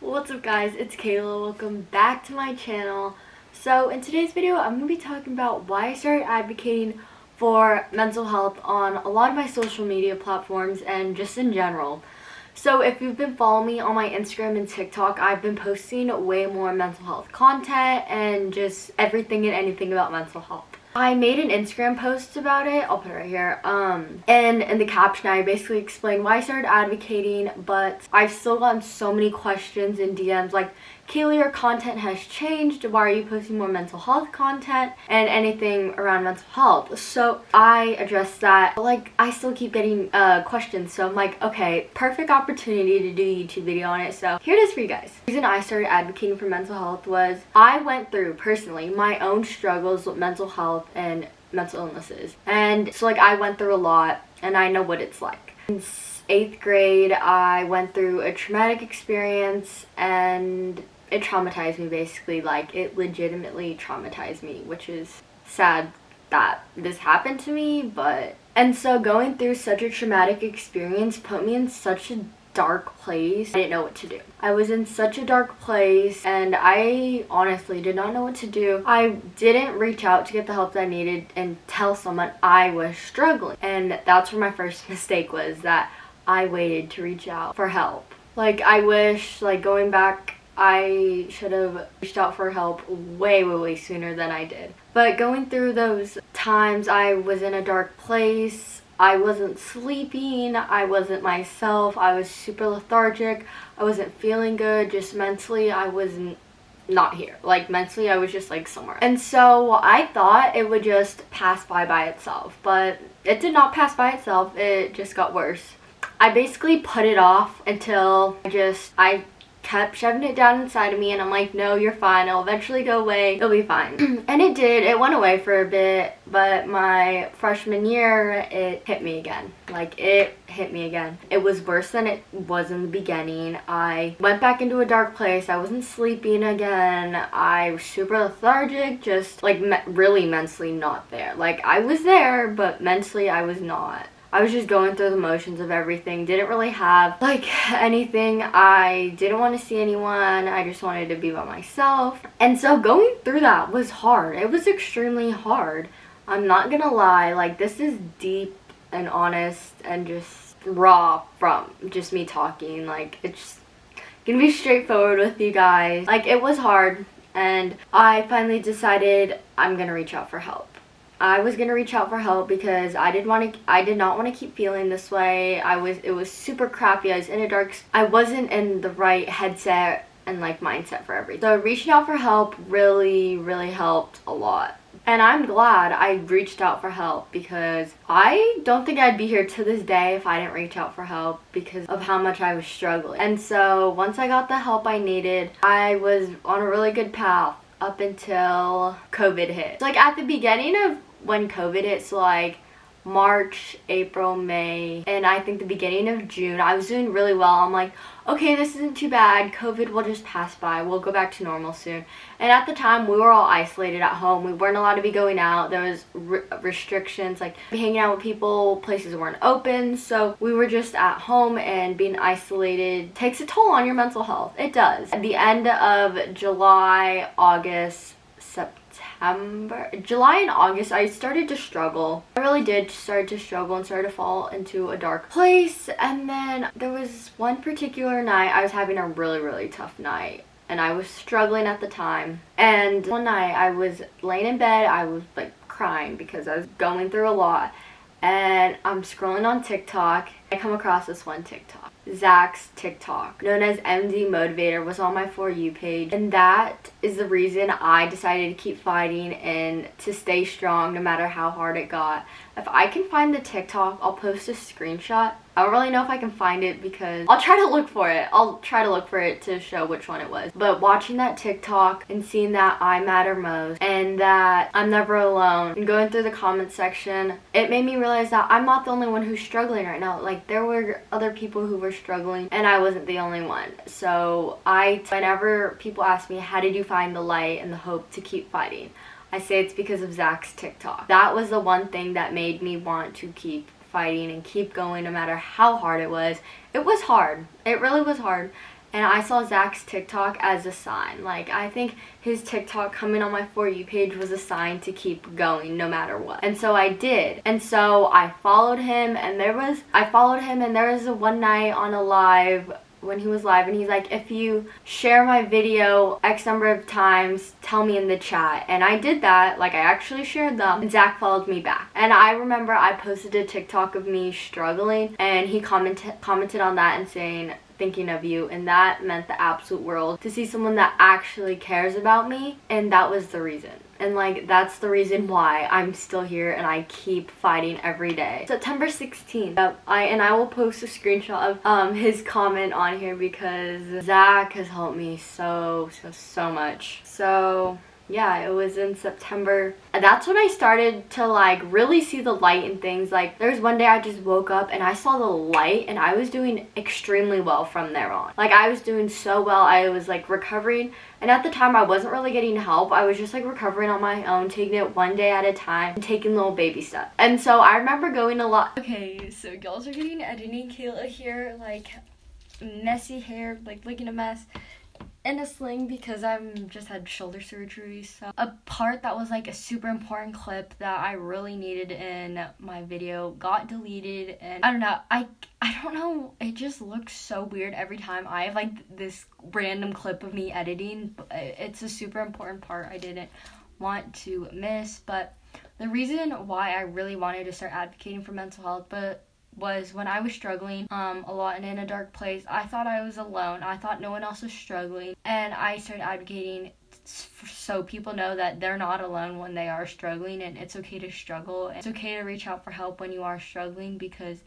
What's up guys, it's Kayla. Welcome back to my channel. So in today's video, I'm going to be talking about why I started advocating for mental health on a lot of my social media platforms and just in general. So if you've been following me on my Instagram and TikTok, I've been posting way more mental health content and just everything and anything about mental health. I made an Instagram post about it, I'll put it right here, and in the caption I basically explained why I started advocating, but I've still gotten so many questions in DMs like, Kayla, your content has changed, why are you posting more mental health content and anything around mental health? So I addressed that, but like I still keep getting questions, so I'm like, okay, perfect opportunity to do a YouTube video on it, so here it is for you guys. The reason I started advocating for mental health was I went through personally my own struggles with mental health and mental illnesses, and so like I went through a lot and I know what it's like. In 8th grade I went through a traumatic experience and it traumatized me basically. Like it legitimately traumatized me, which is sad that this happened to me, but and so going through such a traumatic experience put me in such a dark place. I didn't know what to do. I was in such a dark place and I honestly did not know what to do. I didn't reach out to get the help that I needed and tell someone I was struggling, and that's where my first mistake was, that I waited to reach out for help. Like I wish, like going back, I should have reached out for help way sooner than I did. But going through those times, I was in a dark place. I wasn't sleeping, I wasn't myself, I was super lethargic, I wasn't feeling good, just mentally I wasn't not here. Like mentally I was just like somewhere. And so I thought it would just pass by itself, but it did not pass by itself, it just got worse. I basically put it off until I kept shoving it down inside of me, and I'm like, no, you're fine, it'll eventually go away, it'll be fine. And it did. It went away for a bit, but my freshman year it hit me again. Like it hit me again. It was worse than it was in the beginning. I went back into a dark place. I wasn't sleeping again. I was super lethargic, just like really mentally not there. Like I was there, but mentally I was not. I was just going through the motions of everything. Didn't really have like anything. I didn't want to see anyone. I just wanted to be by myself. And so going through that was hard. It was extremely hard. I'm not gonna lie. Like this is deep and honest and just raw from just me talking. Like it's gonna be straightforward with you guys. Like it was hard, and I finally decided I'm gonna reach out for help. I was gonna reach out for help because I did not want to keep feeling this way. It was super crappy. I was in a dark, I wasn't in the right headset and like mindset for everything. So reaching out for help really helped a lot. And I'm glad I reached out for help, because I don't think I'd be here to this day if I didn't reach out for help because of how much I was struggling. And so once I got the help I needed, I was on a really good path up until COVID hit. Like at the beginning of when COVID hit, so like March, April, May, and I think the beginning of June, I was doing really well. I'm like, okay, this isn't too bad. COVID will just pass by. We'll go back to normal soon. And at the time, we were all isolated at home. We weren't allowed to be going out. There was restrictions, like hanging out with people. Places weren't open. So we were just at home, and being isolated takes a toll on your mental health. It does. At the end of July, August, July and August, I started to struggle. I really did start to struggle and started to fall into a dark place. And then there was one particular night I was having a really tough night, and I was struggling at the time. And one night I was laying in bed, I was like crying because I was going through a lot, and I'm scrolling on TikTok. I come across this one TikTok. Zach's TikTok, known as MD Motivator, was on my For You page, and that is the reason I decided to keep fighting and to stay strong no matter how hard it got. If I can find the TikTok, I'll post a screenshot. I don't really know if I can find it because I'll try to look for it. I'll try to look for it to show which one it was. But watching that TikTok and seeing that I matter most and that I'm never alone, and going through the comment section, it made me realize that I'm not the only one who's struggling right now. Like there were other people who were struggling and I wasn't the only one. So whenever people ask me, how did you find the light and the hope to keep fighting, I say it's because of Zach's TikTok. That was the one thing that made me want to keep fighting and keep going no matter how hard it was. It was hard. It really was hard. and I saw Zach's TikTok as a sign. Like, I think his TikTok coming on my For You page was a sign to keep going no matter what. And so I did. And so I followed him, and there was a one night on a live when he was live, and he's like, if you share my video X number of times, tell me in the chat. And I did that. Like, I actually shared them, and Zach followed me back. And I remember I posted a TikTok of me struggling, and he commented on that and saying, thinking of you, and that meant the absolute world to see someone that actually cares about me. And that was the reason. And like, that's the reason why I'm still here and I keep fighting every day. September 16th, I will post a screenshot of his comment on here because Zach has helped me so much. So yeah, it was in September. That's when I started to like really see the light in things. Like, there's one day I just woke up and I saw the light, and I was doing extremely well from there on. Like, I was doing so well. I was like recovering, and at the time I wasn't really getting help. I was just like recovering on my own, taking it one day at a time and taking little baby steps. And so I remember going a lot. Okay, so girls are getting editing. Kayla here, like messy hair, like looking a mess, in a sling because I've just had shoulder surgery. So a part that was like a super important clip that I really needed in my video got deleted, and I don't know, I don't know, it just looks so weird every time I have like this random clip of me editing. It's a super important part I didn't want to miss. But the reason why I really wanted to start advocating for mental health was when I was struggling a lot and in a dark place. I thought I was alone. I thought no one else was struggling, and I started advocating so people know that they're not alone when they are struggling, and it's okay to struggle. It's okay to reach out for help when you are struggling, because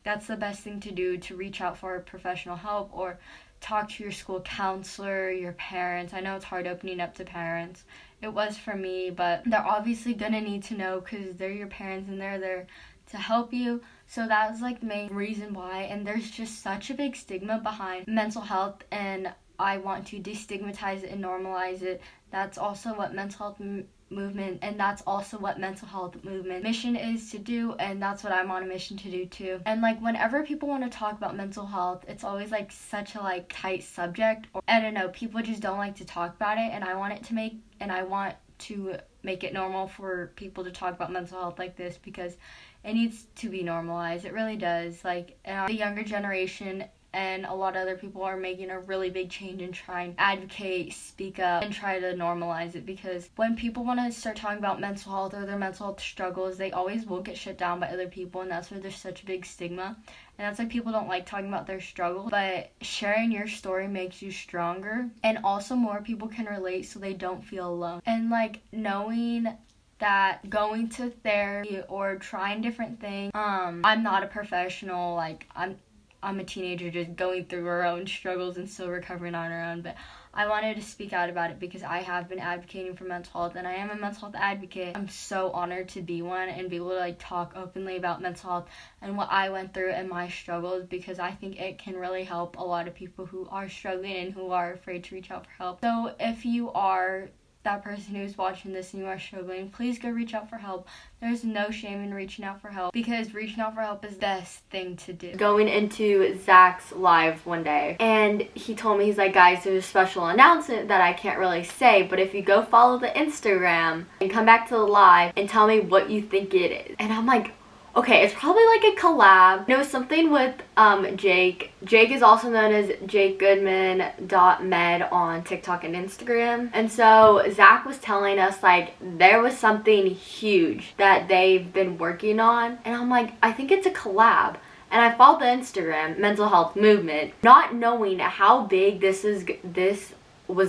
that's the best thing to do, to reach out for professional help or talk to your school counselor, your parents. I know it's hard opening up to parents. It was for me, but they're obviously gonna need to know because they're your parents and they're there to help you. So that was like the main reason why. And there's just such a big stigma behind mental health, and I want to destigmatize it and normalize it. That's also what mental health movement mission is to do, and that's what I'm on a mission to do too. And like, whenever people want to talk about mental health, it's always like such a like tight subject, or I don't know, people just don't like to talk about it, and I want to make it normal for people to talk about mental health like this, because it needs to be normalized. It really does. Like, the younger generation and a lot of other people are making a really big change and trying to advocate, speak up, and try to normalize it. Because when people want to start talking about mental health or their mental health struggles, they always will get shut down by other people, and that's why there's such a big stigma. And that's why people don't like talking about their struggles. But sharing your story makes you stronger, and also more people can relate so they don't feel alone. And like, knowing that going to therapy or trying different things, I'm not a professional, like I'm a teenager just going through our own struggles and still recovering on our own, but I wanted to speak out about it because I have been advocating for mental health, and I am a mental health advocate. I'm so honored to be one and be able to like talk openly about mental health and what I went through and my struggles, because I think it can really help a lot of people who are struggling and who are afraid to reach out for help. So if you are that person who's watching this and you are struggling, please go reach out for help. There's no shame in reaching out for help, because reaching out for help is the best thing to do. Going into Zach's live one day, and he told me, he's like, guys, there's a special announcement that I can't really say, but if you go follow the Instagram and come back to the live and tell me what you think it is. And I'm like, okay, it's probably like a collab. It was something with Jake. Jake is also known as jakegoodman.med on TikTok and Instagram. And so Zach was telling us like there was something huge that they've been working on. And I'm like, I think it's a collab. And I followed the Instagram, Mental Health Movement, not knowing how big this was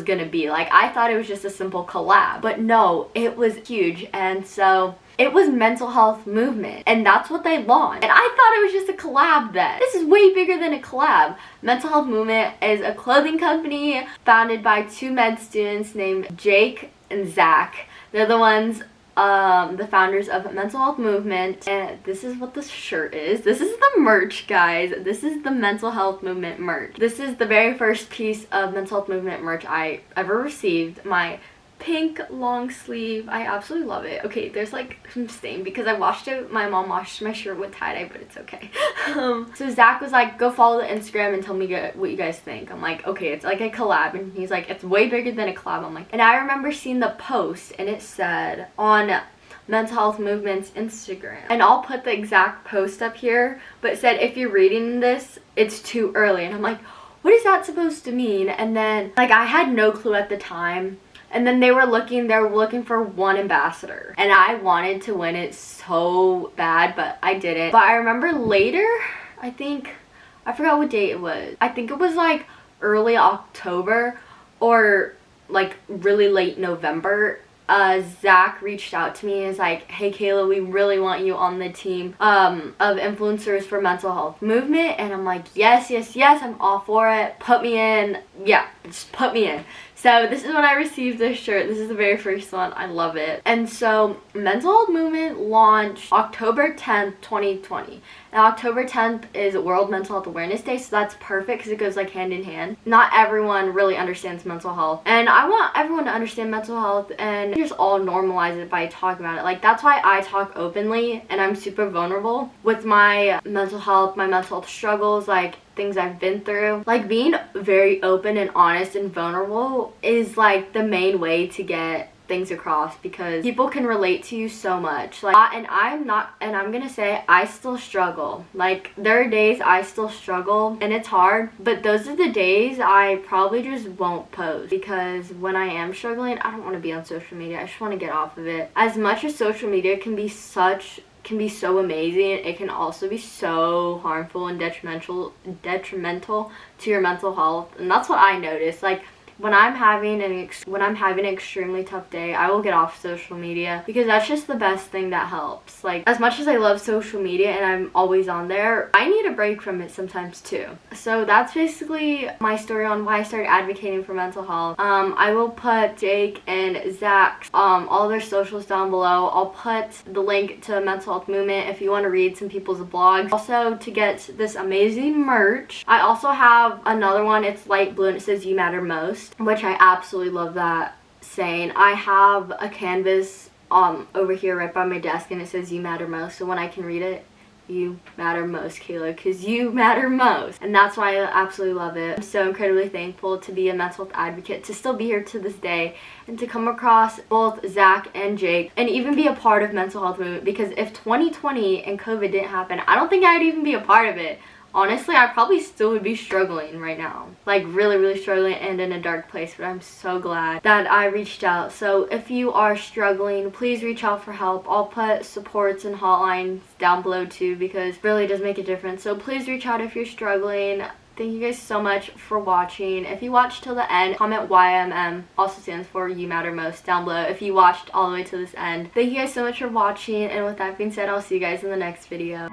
gonna be. Like, I thought it was just a simple collab, but no, it was huge. And so it was Mental Health Movement, and that's what they launched. And I thought it was just a collab then. This is way bigger than a collab. Mental Health Movement is a clothing company founded by two med students named Jake and Zach. They're the ones, the founders of Mental Health Movement. And this is what this shirt is. This is the merch, guys. This is the Mental Health Movement merch. This is the very first piece of Mental Health Movement merch I ever received. My pink long sleeve. I absolutely love it. Okay, there's like some stain because I washed it. My mom washed my shirt with tie-dye, but it's okay. So Zach was like, go follow the Instagram and tell me what you guys think. I'm like, okay, it's like a collab. And he's like, it's way bigger than a collab. I'm like, and I remember seeing the post and it said on Mental Health Movement's Instagram, and I'll put the exact post up here, but it said, if you're reading this, it's too early. And I'm like, what is that supposed to mean? And then like I had no clue at the time, and then they were looking for one ambassador, and I wanted to win it so bad, but I didn't. But I remember later, I forgot what date it was. I think it was like early October or like really late November. Zach reached out to me and was like, hey Kayla, we really want you on the team of influencers for mental health movement. And I'm like, yes, I'm all for it. Put me in. Yeah, just put me in. So this is when I received this shirt. This is the very first one. I love it. And so Mental Health Movement launched October 10th, 2020. And October 10th is World Mental Health Awareness Day, so that's perfect because it goes like hand in hand. Not everyone really understands mental health, and I want everyone to understand mental health and just all normalize it by talking about it. Like, that's why I talk openly and I'm super vulnerable with my mental health struggles, like things I've been through. Like, being very open and honest and vulnerable is like the main way to get things across, because people can relate to you so much. Like, I'm gonna say I still struggle. Like, there are days I still struggle and it's hard, but those are the days I probably just won't post, because when I am struggling, I don't want to be on social media. I just want to get off of it. As much as social media can be so amazing, it can also be so harmful and detrimental to your mental health. And that's what I noticed. Like, when I'm having an extremely tough day, I will get off social media, because that's just the best thing that helps. Like, as much as I love social media and I'm always on there, I need a break from it sometimes too. So that's basically my story on why I started advocating for mental health. I will put Jake and Zach's all their socials down below. I'll put the link to Mental Health Movement if you want to read some people's blogs. Also, to get this amazing merch, I also have another one. It's light blue and it says "You Matter Most," which I absolutely love that saying. I have a canvas over here right by my desk, and it says "You Matter Most," so when I can read it, you matter most, Kayla, because you matter most. And that's why I absolutely love it. I'm so incredibly thankful to be a mental health advocate, to still be here to this day, and to come across both Zach and Jake, and even be a part of mental health movement, because if 2020 and COVID didn't happen, I don't think I'd even be a part of it. Honestly, I probably still would be struggling right now. Like, really struggling and in a dark place, but I'm so glad that I reached out. So if you are struggling, please reach out for help. I'll put supports and hotlines down below too, because it really does make a difference. So please reach out if you're struggling. Thank you guys so much for watching. If you watched till the end, comment YMM, also stands for You Matter Most, down below if you watched all the way to this end. Thank you guys so much for watching, and with that being said, I'll see you guys in the next video.